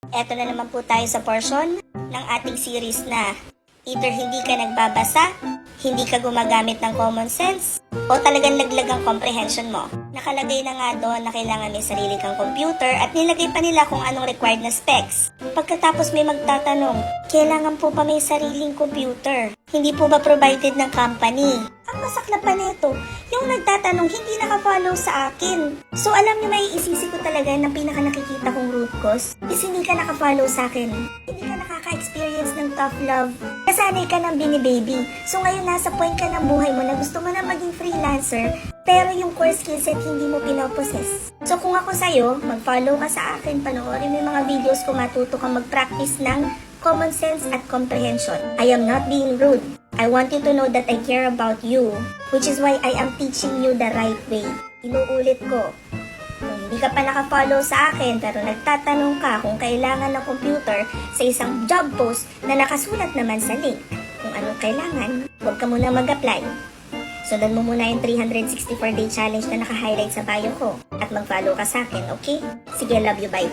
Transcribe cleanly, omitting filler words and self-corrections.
Eto na naman po tayo sa portion ng ating series na either hindi ka nagbabasa, hindi ka gumagamit ng common sense, o talagang laglag ang comprehension mo. Nakalagay na nga doon na kailangan may sarili kang computer at nilagay pa nila kung anong required na specs. Pagkatapos may magtatanong, kailangan po pa may sariling computer? Hindi po ba provided ng company? Ang masaklap pa nito, yung nagtatanong hindi naka-follow sa akin. So alam niyo, may isisi ko talaga na pinaka nakikita kong root cause is hindi ka naka-follow sa akin. Hindi ka nakaka-experience ng tough love. Kasanay ka ng bini-baby. So ngayon nasa point ka ng buhay mo na gusto mo na maging freelancer, pero yung core skillset hindi mo pinaposes. So kung ako sa'yo, mag-follow ka sa akin, panoorin mo yung mga videos ko, matuto kang mag-practice ng common sense at comprehension. I am not being rude. I want you to know that I care about you, which is why I am teaching you the right way. Inuulit ko, kung hindi ka pa naka-follow sa akin pero nagtatanong ka kung kailangan ng computer sa isang job post na nakasulat naman sa link kung anong kailangan, huwag ka muna mag-apply. Sundan mo muna yung 364-day challenge na naka-highlight sa bio ko at mag-follow ka sa akin, okay? Sige, love you, bye!